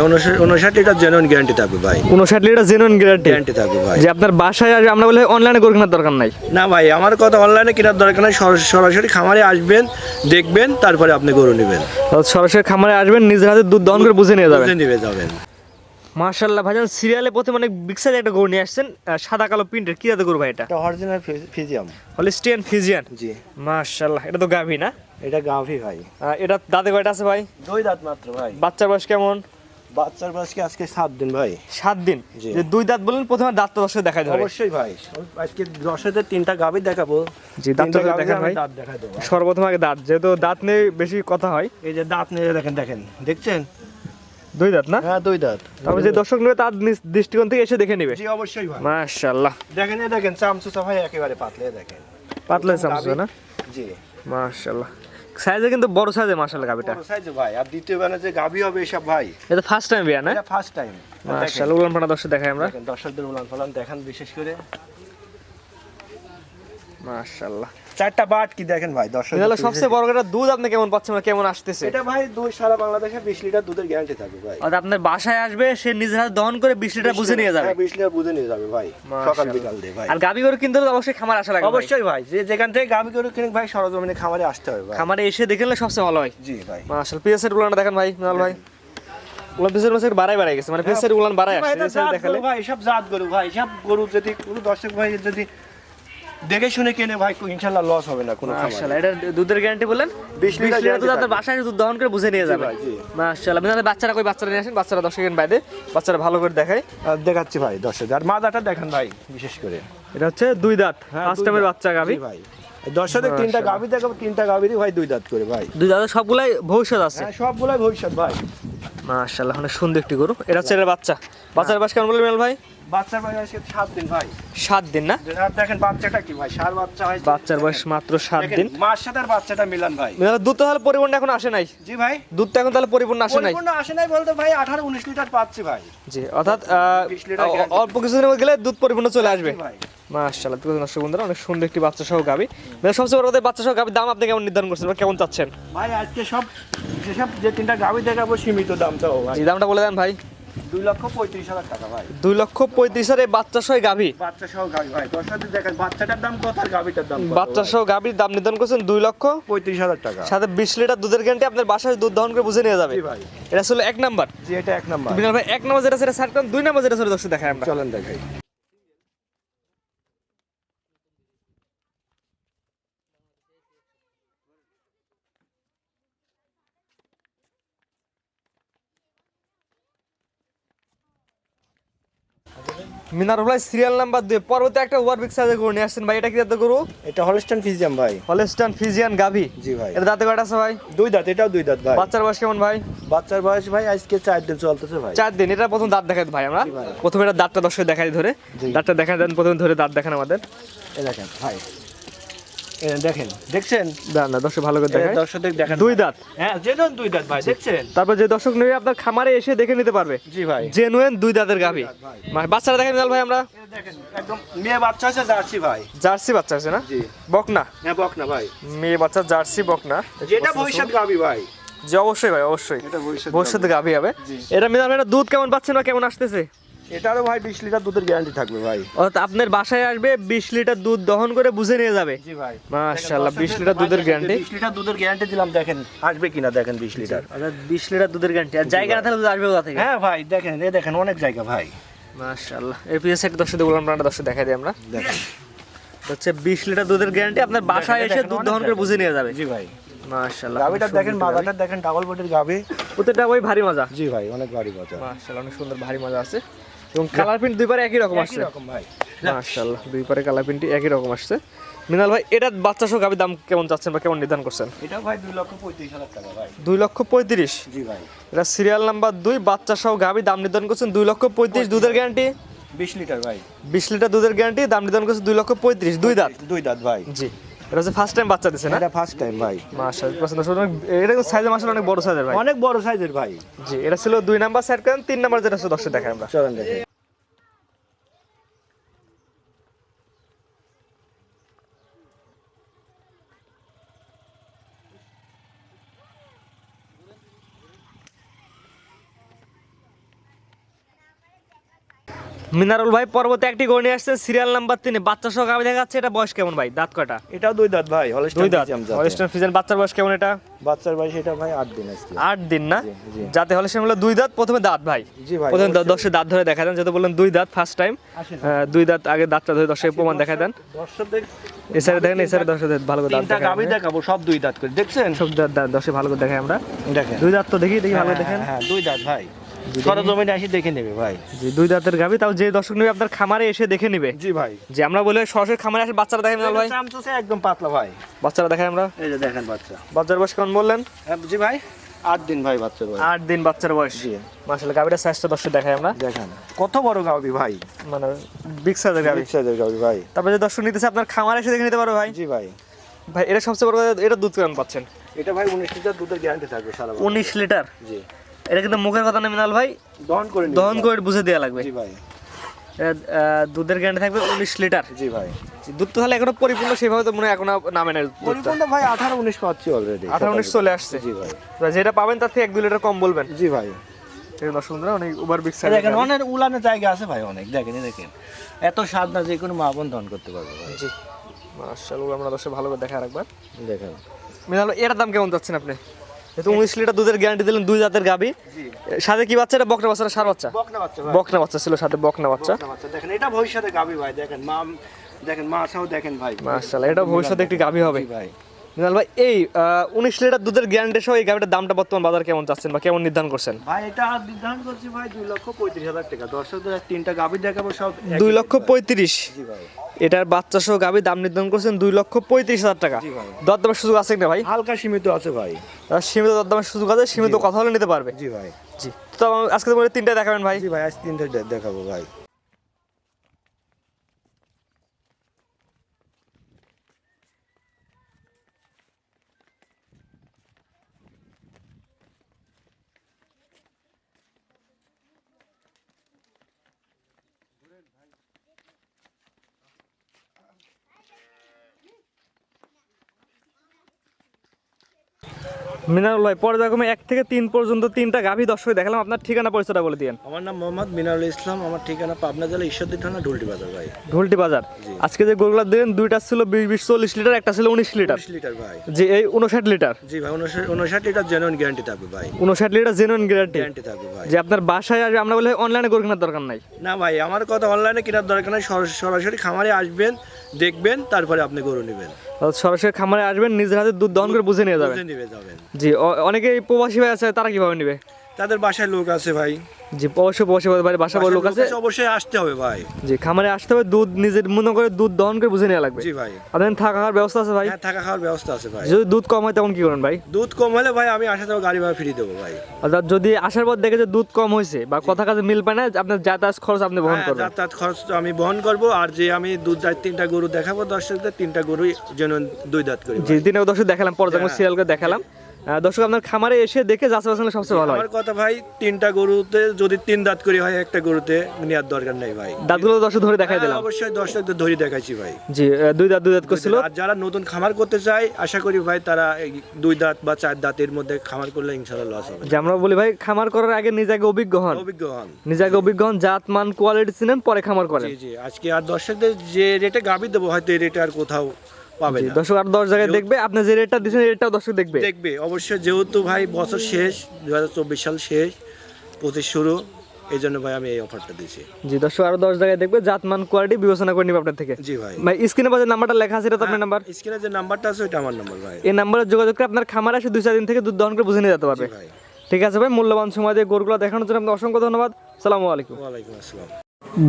59 litre genuine guarantee থাকবে ভাই। 59 litre genuine guarantee থাকবে ভাই। যে আপনার বাসায় আসবে, আমরা বলে অনলাইনে গরু কেনার দরকার নাই। না ভাই, আমার কথা অনলাইনে কেনার দরকার নাই, সরাসরি খামারে আসবেন, দেখবেন, তারপরে আপনি গরু নেবেন। সরাসরি খামারে আসবেন, নিজের হাতে দুধ দহন করে বুঝে নিয়ে যাবেন। মাশাআল্লাহ ভাইজান, সিরিয়ালে প্রথমে অনেক বিগ সাইজ একটা গরু নিয়ে আসছেন, সাদা কালো প্রিন্টের, কি জাতের গরু ভাই এটা? Original ফিজিয়াম, Holstein Friesian. জি মাশাআল্লাহ, এটা তো গাভী না? এটা গাভী ভাই। এটা দাঁতে কয়টা আছে ভাই? 2 দাঁত মাত্র ভাই। বাচ্চার বয়স কেমন? বাচ্চার বয়স কি আজকে 7 দিন ভাই। 7 দিন। যে 2 দাঁত বলেন, প্রথমে দাঁত তো দর্শক দেখাই দেবে। অবশ্যই ভাই, আজকে দর্শকদের 3টা গাভী দেখাবো। জি, দাঁত দেখান ভাই। দাঁত দেখাই দেবো সর্বপ্রথম আগে দাঁত, যেহেতু দাঁত নিয়ে বেশি কথা হয়। এই যে দাঁত নিয়ে দেখেন, দেখছেন? 2 দাঁত না? হ্যাঁ 2 দাঁত। তারপর যে দর্শক নেবে তার দৃষ্টিকোণ থেকে এসে দেখে নেবে। জি অবশ্যই ভাই। মাশাআল্লাহ, দেখেন চামচুচা ভাই, একেবারে পাতলে দেখেন, পাতলা চামচুচা না? জি মাশাআল্লাহ, সাইজে কিন্তু বড় সাইজে মাশাআল্লাহ গাবিটা। বড় সাইজে ভাই। আর দ্বিতীয় বারে যে গাভী হবে এসব ভাই, এটা ফার্স্ট টাইম বিয়া না? এটা ফার্স্ট টাইম। মাশাআল্লাহ, উলান পানা দর্শক দেখাই আমরা। দেখেন দর্শকদের উলান ফলান দেখান বিশেষ করে। মাশাআল্লাহ, 4টা বাট কি দেখেন ভাই দর্শক। এটা সবচেয়ে বড় কথা, দুধ আপনি কেমন পাচ্ছেন বা কেমন আসতেছে? এটা ভাই দুই সারা বাংলাদেশে 20 লিটার দুধের গ্যারান্টি থাকবে ভাই। আর আপনার বাসায় আসবে, সে নিজের হাতে দহন করে 20 লিটার বুঝে নিয়ে যাবে। 20 লিটার বুঝে নিয়ে যাবে ভাই, সকাল বিকাল দিয়ে ভাই। আর গাবি গরু কিনতে হলে অবশ্যই খামার আসা লাগবে। অবশ্যই ভাই, যে যেখান থেকে গাভী গরু কিনুক ভাই, সরজমিনে খামারে আসতে হবে ভাই। খামারে এসে দেখে নিলে সবচেয়ে ভালো হয়। জি ভাই। মাশাআল্লাহ, পিএসের উলানটা দেখেন ভাই, মিনাল ভাই। উলান পিএসের মাসে বাড়াই গেছে, মানে পিএসের উলান বাড়াই আসছে। এই দেখালে ভাই সব জাত গরু ভাই, সব গরু যদি কোনো দর্শক ভাই যদি দেখে শুনে কেনে ভাই, ইনশাআল্লাহ লস হবে না কোনো। মাশাআল্লাহ, এটা দুধের গ্যারান্টি বলেন? 20 লিটার দুধ আপনার বাসায় দুধ দহন করে বুঝে নিয়ে যাবে। মাশাআল্লাহ, আপনাদের বাচ্চারা কই? বাচ্চারা নিয়ে আসেন, বাচ্চারা দর্শকের বাইরে, বাচ্চারা ভালো করে দেখাই। দেখাচ্ছি ভাই দর্শক। আর মাদাটা দেখেন ভাই বিশেষ করে। এটা হচ্ছে 2 দাঁত, ফার্স্ট টাইমের বাচ্চা গাবি ভাই। দর্শকদের 3টা গাভী দেখাবো, 3টা গাভীরই ভাই 2 দাঁত করে ভাই। 2 দাঁতের সবগুলাই ভবিষ্যৎ আছে। হ্যাঁ সবগুলাই ভবিষ্যৎ ভাই। মাশাআল্লাহ, অনেক সুন্দর একটি গরু। এটা হচ্ছে এর বাচ্চা। বাচ্চার বয়স কেমন বললেন মিনাল ভাই? বাচ্চার বয়স আজকে 7 দিন ভাই। 7 দিন না? আর দেখেন বাচ্চাটা কি ভাই, ষাঁড় বাচ্চা হয়। বাচ্চার বয়স মাত্র 7 দিন। মার সাথে আর বাচ্চাটা মিলান ভাই। মিনাল, দুধ তো তাহলে পরিপূর্ণ এখন আসে নাই? জি ভাই। দুধ তো এখন তাহলে পরিপূর্ণ আসে নাই? পরিপূর্ণ আসে নাই বলতে ভাই 18-19 লিটার পাচ্ছি ভাই। জি, অর্থাৎ 20 লিটার অল্প কিছুদিনের মধ্যে গেলে দুধ পরিপূর্ণ চলে আসবে ভাই। মাশাআল্লাহ। দর্শক বন্ধুরা, অনেক সুন্দর একটি বাচ্চা সহ গাবি। মানে সবচেয়ে বড় কথা, বাচ্চা সহ গাবির দাম আপনি কেমন নির্ধারণ করছেন বা কেমন চাচ্ছেন? ভাই আজকে সব যেসব যে 3টা গাভী দেখাবো সীমিত দাম তো ভাই। জি, দামটা বলে দেন ভাই। 2,35,000 টাকা ভাই। 2,35,000 এই বাচ্চা সহ গাবি? বাচ্চা সহ গাভী ভাই। দর্শকদের দেখেন বাচ্চাটার দাম কত আর গাভীটার দাম কত। বাচ্চা সহ গাবির দাম নির্ধারণ করছেন 2,35,000 টাকা। সাথে 20 লিটার দুধের গ্যারান্টি, আপনার বাসায় দুধ দহন করে বুঝে নিয়ে যাবে। জি ভাই। এটা ছিল 1 নাম্বার। জি এটা 1 নাম্বার। বিনাল ভাই, 1 নাম্বার যেটা সেটা সার্ট করেন, 2 নাম্বার যেটা সেটা দর্শক দেখাই আমরা। চলেন দেখাই। মিনার ভাই, সিরিয়াল নাম্বার 2 পরবর্তী একটা ওভার বিগ সাইজের গরু নিয়ে আসছেন ভাই। এটা কি জাতের গরু? এটা হলস্টাইন ফিজিয়াম ভাই। হলিস্টাইন ফিজিয়ান গাভি? জি ভাই। এটা দাঁতে কয়টা আছে ভাই? 2 দাঁত, এটাও 2 দাঁত ভাই। বাচ্চার বয়স কেমন ভাই? বাচ্চার বয়স ভাই আজকে 4 দিন চলতেছে ভাই। 4 দিন। এটা প্রথম দাঁত দেখাই ভাই আমরা। প্রথমে এটা দাঁতটা দর্শক দেখাই ধরে। দাঁতটা দেখা দেন, প্রথমে ধরে দাঁত দেখান আমাদের। এই দেখেন ভাই, দেখেন, দেখছেন? না দর্শক ভালো করে দেখাই। দর্শকদের দেখেন 2 দাঁত। হ্যাঁ জেনুইন 2 দাঁত ভাই, দেখছেন? তারপর যে দর্শক নেবে আপনার খামারে এসে দেখে নিতে পারবে। জি ভাই। জেনুইন 2 দাঁতের গাভি। বাচ্চারা দেখেন মিনাল ভাই আমরা। দেখেন একদম মেয়ে বাচ্চা আছে, জার্সি ভাই। জার্সি বাচ্চা আছে না? জি। বকনা? হ্যাঁ বকনা ভাই। মেয়ে বাচ্চা জার্সি বকনা। যেটা ভবিষ্যৎ গাভী ভাই। জি অবশ্যই ভাই, অবশ্যই এটা ভবিষ্যতে গাভি হবে। এটা মিনাল ভাই, দুধ কেমন পাচ্ছেন বা কেমন আসতেছে? এটারও ভাই 20 লিটার দুধের গ্যারান্টি থাকবে ভাই। অর্থাৎ আপনার বাসায় আসবে, 20 লিটার দুধ দহন করে বুঝে নিয়ে যাবে। জি ভাই। মাশাআল্লাহ, 20 লিটার দুধের গ্যারান্টি। 20 লিটার দুধের গ্যারান্টি দিলাম, দেখেন আসবে কিনা দেখেন 20 লিটার। অর্থাৎ 20 লিটার দুধের গ্যারান্টি। আর জায়গা না থাকলে দুধ আসবে কোথা থেকে? হ্যাঁ ভাই দেখেন, এই দেখেন অনেক জায়গা ভাই। মাশাআল্লাহ, এই পিএস একটা দর্শক বললাম আমরা, দর্শক দেখাই দিই আমরা। দেখেন হচ্ছে 20 লিটার দুধের গ্যারান্টি, আপনার বাসায় এসে দুধ দহন করে বুঝে নিয়ে যাবে। জি ভাই। মাশাআল্লাহ, গাভীটা দেখেন, মাদাটা দেখেন, ডাবল বডির গাভী। প্রত্যেকটা ওই ভারী মাজা। জি ভাই, অনেক ভারী বাচ্চা। মাশাআল্লাহ, অনেক সুন্দর ভারী মাজা আছে এবং কালার প্রিন্ট দুই পারে একই রকম আসছে। একই রকম ভাই। মাশাআল্লাহ, দুই পারে কালার প্রিন্ট একই রকম আসছে। মিনাল ভাই, এটা বাচ্চা সহ গাভীর দাম কেমন চাচ্ছেন বা কেমন নির্ধারণ করছেন? এটা ভাই 2,35,000 টাকা ভাই। 2,35,000? জি ভাই। এটা সিরিয়াল নাম্বার 2 বাচ্চা সহ গাভী, দাম নির্ধারণ করছেন 2,35,000। দুধের গ্যারান্টি 20 লিটার ভাই। 20 লিটার দুধের গ্যারান্টি, দাম নির্ধারণ করছেন 2,35,000। 2 দাঁত? 2 দাঁত ভাই। জি। এটা হচ্ছে ফার্স্ট টাইম বাচ্চা দিছে না? এটা ফার্স্ট টাইম ভাই। মাশাআল্লাহ, পছন্দ শুনুন। এটা কিন্তু সাইজে মাশাআল্লাহ অনেক বড় সাইজের ভাই। অনেক বড় সাইজের ভাই। জি, এটা ছিল 2 নাম্বার সেট করেন। 3 নাম্বার যেটা আছে দর্শক দেখাই আমরা। চলেন দেখেন। মিনারুল ভাই পরবর্তী একটি গরু নিয়ে আসছে সিরিয়াল নাম্বার 3 বাচ্চা সহ গাভী দেখাচ্ছে। এটা বয়স কেমন ভাই? দাঁত কয়টা? এটাও 2 দাঁত ভাই, দুই দাঁত হলস্টাইন ফ্রিজিয়ান। বাচ্চার বয়স কেমন এটা? বাচ্চার বয়স এটা ভাই 8 দিন আজকে। 8 দিন না? জি। যাতে হলস্টাইন হলো 2 দাঁত। প্রথমে দাঁত ভাই, জি ভাই, প্রথমে দর্শক দাঁত ধরে দেখা দেন, যেহেতু বললেন 2 দাঁত ফার্স্ট টাইম। 2 দাঁত আগে দাঁতটা ধরে দর্শক প্রমাণ দেখা দেন। দর্শকদের এই সাইডে দেখেন, এই সাইডে দর্শক ভালো করে দাঁত তিনটা দেখা গাভী দেখাবো, সব 2 দাঁত করে, দেখছেন? সব দাঁত দর্শক ভালো করে দেখাই আমরা। দেখেন 2 দাঁত তো দেখি ভালো দেখেন। হ্যাঁ 2 দাঁত ভাই, সরজমিনে এসে দেখে নেবে ভাই। জি 2 দাঁতের গাভী, তাও যে দর্শক নেবে আপনার খামারে এসে দেখে নেবে। জি ভাই, যে আমরা বলে সরাসরি খামারে আসে বাচ্চারা দেখেন না ভাই? চামচে একদম পাতলা ভাই, বাচ্চারা দেখাই আমরা। এই যে দেখেন বাচ্চা। বাচ্চার বয়স কেমন বললেন? জি ভাই 8 দিন ভাই বাচ্চার বয়স। 8 দিন বাচ্চার বয়স। জি মাশাআল্লাহ গাভীটার সাইজটা দর্শক দেখাই আমরা। দেখেন কত বড় গাভী ভাই, মানে বিগ সাইজের গাভী। বিগ সাইজের গাভী ভাই। তারপরে যে দর্শক নিতেছে আপনার খামারে এসে দেখে নিতে পারো ভাই। জি ভাই, ভাই এটা সবচেয়ে বড় কথা, এটা দুধ কেমন পাচ্ছেন? এটা ভাই 19 লিটার দুধের গ্যারান্টি থাকবে সারা বছর। 19 লিটার। জি এটা কিন্তু মুখের কথা না মিনাল ভাই, দহন করে নিন। দহন করে বুঝে দেওয়া লাগবে। জি ভাই, এটা দুধের গ্যারান্টি থাকবে 19 লিটার। জি ভাই। দুধ তো তাহলে এখনো পরিপূর্ণ সেভাবে তো মনে হয় এখনো নামে না দুধটা। পরিপূর্ণ ভাই 18 19 পাচ্ছি অলরেডি। 18 19 চলে আসছে। জি ভাই, যেটা পাবেন তার থেকে 1-2 লিটার কম বলবেন। জি ভাই। ঠিক আছে দর্শক বন্ধুরা, অনেক ওভার বিগ সাইজ। দেখেন অনেক উলানের জায়গা আছে ভাই, অনেক দেখেন এই দেখেন এত স্বাদ না, যে কোনো মা বোন দহন করতে পারবে ভাই। জি মাশাআল্লাহ, আমরা দর্শক ভালো করে দেখা রাখবার। দেখেন মিনাল এর দাম কেমন যাচ্ছেন আপনি? যেহেতু 19 লিটার দুধের গ্যারান্টি দিলেন, 2 জাতের গাভী, জি। সাথে কি বাচ্চা? এটা বকনা বাচ্চা না ষাঁড় বাচ্চা? বকনা বাচ্চা ভাই, বকনা বাচ্চা ছিল সাথে, বকনা বাচ্চা। বকনা বাচ্চা। দেখেন এটা ভবিষ্যতে গাভী ভাই, দেখেন মা, দেখেন মাছাও দেখেন ভাই। মাশাআল্লাহ এটা ভবিষ্যতে একটি গাভী হবে। জি ভাই। মিনাল ভাই এই 19 লিটার দুধের গ্যারান্টি সহ এই গাভীটার দামটা বর্তমান বাজার কেমন চাচ্ছেন বা কেমন নির্ধারণ করছেন? ভাই এটা নির্ধারণ করছি ভাই 2,35,000 টাকা। দর্শকদের তিনটা গাভী দেখাবো সব 2,35,000। জি ভাই, এটার বাচ্চা সহ গাভী দাম নির্ধারণ করছেন 2,35,000 টাকা। জি ভাই। দরদামের সুযোগ আছে না ভাই? হালকা সীমিত আছে ভাই। সীমিত দরদামের সুযোগ আছে, সীমিত কথা হলে নিতে পারবে। জি ভাই, জি তো আজকে তো বলে 3টা দেখাবেন ভাই। জি ভাই আজ 3টা দেখাবো ভাই। মিনারুল ভাই পর্যায়ক্রমে 1 থেকে 3 পর্যন্ত 3টা গাভী দর্শক দেখালাম, আপনার ঠিকানা পরিচয়টা বলে দিয়েন। আমার নাম মোহাম্মদ মিনারুল ইসলাম, আমার ঠিকানা পাবনা জেলা ঈশ্বরদী থানা ঢুলটি বাজার ভাই। ঢুলটি বাজার। জি। আজকে যে গরুগুলো দিলেন, 2টা ছিল 20-40 লিটার, একটা ছিল 19 লিটার। 19 লিটার ভাই। যে এই 59 লিটার। জি ভাই 59 লিটার জেনুইন গ্যারান্টি থাকবে ভাই। 59 লিটার জেনুইন গ্যারান্টি। গ্যারান্টি থাকবে ভাই। যে আপনার বাসায় আসবে, আমরা বলে অনলাইনে গরু কেনার দরকার নাই। না ভাই আমার কথা অনলাইনে কেনার দরকার নাই, সরাসরি খামারে আসবেন, দেখবেন, তারপরে আপনি গরু নেবেন। সরাসরি খামারে আসবেন, নিজের হাতে দুধ দহন করে বুঝে নিয়ে যাবেন। বুঝে নিয়ে যাবেন। জি অনেকেই প্রবাসী ভাই আছে, তারা কিভাবে নেবে? তাদের বাসায় লোক আছে ভাই। জি অবশ্যই প্রবাসী ভাই বাসা বড় লোক আছে, অবশ্যই আসতে হবে ভাই। জি খামারে আসতে হবে, দুধ নিজের মনে করে দুধ দহন করে বুঝে নেওয়া লাগবে। জি ভাই। আপনাদের থাকা খাওয়ার ব্যবস্থা আছে ভাই? হ্যাঁ থাকা খাওয়ার ব্যবস্থা আছে ভাই। যদি দুধ কম হয় তখন কি করেন ভাই? দুধ কম হলে ভাই আমি আসা যাবো, গাড়ি ভাড়া ফ্রি দেবো ভাই। অর্থাৎ যদি আসার পর দেখে যে দুধ কম হয়েছে বা কথা কাজে মিল পায় না, আপনার যাতায়াত খরচ আপনি বহন হ্যাঁ, করবেন। যাতায়াত খরচ আমি বহন করবো। আর যে আমি দুধ 3টা গরু দেখাবো দর্শকদের, 3টা গরু যেন 2 দাঁত করে জি 3টা দর্শক দেখালাম, পর্যায়ক্রমে হ্যাঁ। সিরিয়াল করে দেখালাম। দর্শক আপনার খামারে এসে দেখে যাচাই বাছাই সবচেয়ে ভালো হয়। আমার কথা ভাই 3টা গরুতে যদি 3 দাঁত করে হয়, একটা গরুতে নেওয়ার দরকার নেই ভাই। দাঁতগুলো দর্শক ধরে দেখাই দিলাম। হ্যাঁ, অবশ্যই দর্শকদের ধরে দেখাইছি ভাই। জি 2 দাঁত করছিল। আর যারা নতুন খামার করতে চায়, আশা করি ভাই তারা 2 দাঁত বা 4 দাঁতের মধ্যে খামার করলে ইনশাআল্লাহ লস হবে। যে আমরা বলি ভাই খামার করার আগে নিজে আগে অভিজ্ঞ হন, অভিজ্ঞ হন, নিজে আগে অভিজ্ঞ হন, জাত মান কোয়ালিটি চিনেন, পরে খামার করেন। জি জি। আজকে আর দর্শকদের যে রেটে গাভী দেবো, হয়তো এই রেটে আর কোথাও পাবে না। দর্শক আর 10 জায়গায় দেখবে, আপনি যে রেটটা দিচ্ছেন এই রেটটাও দর্শক দেখবে। দেখবে অবশ্যই, যেহেতু ভাই বছর শেষ, 2024 সাল শেষ, 25 শুরু, এই জন্য ভাই আমি এই অফারটা দিয়েছি। জি দর্শক আরো 10 জায়গায় দেখবে, জাত মান কোয়ালিটি বিবেচনা করে নিবে আপনার থেকে। জি ভাই। ভাই স্ক্রিনে বাজে নাম্বারটা লেখা আছে, এটা তো আপনার নাম্বার। স্ক্রিনে যে নাম্বারটা আছে ওইটা আমার নাম্বার ভাই। এই নাম্বারে যোগাযোগ করে আপনার খামারে এসে 2-4 দিন থেকে দুধ দহন করে বুঝে নিয়ে যেতে পারবে। জি ভাই। ঠিক আছে ভাই, মূল্যবান সময় দিয়ে গরুগুলো দেখানোর জন্য আপনাকে অসংখ্য ধন্যবাদ। আসসালামু আলাইকুম। ওয়ালাইকুম আসসালাম।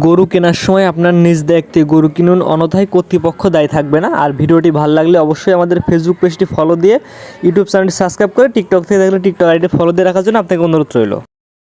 গরু কেনার সময় আপনার নিজ দায়িত্বে গরু কিনুন, অন্যথায় কর্তৃপক্ষ দায়ী থাকবে না। আর ভিডিওটি ভালো লাগলে অবশ্যই আমাদের ফেসবুক পেজটি ফলো দিয়ে, ইউটিউব চ্যানেলটি সাবস্ক্রাইব করে, টিকটক থেকে দেখলে টিকটক আইডি ফলো দিয়ে রাখার জন্য আপনাকে অনুরোধ রইল।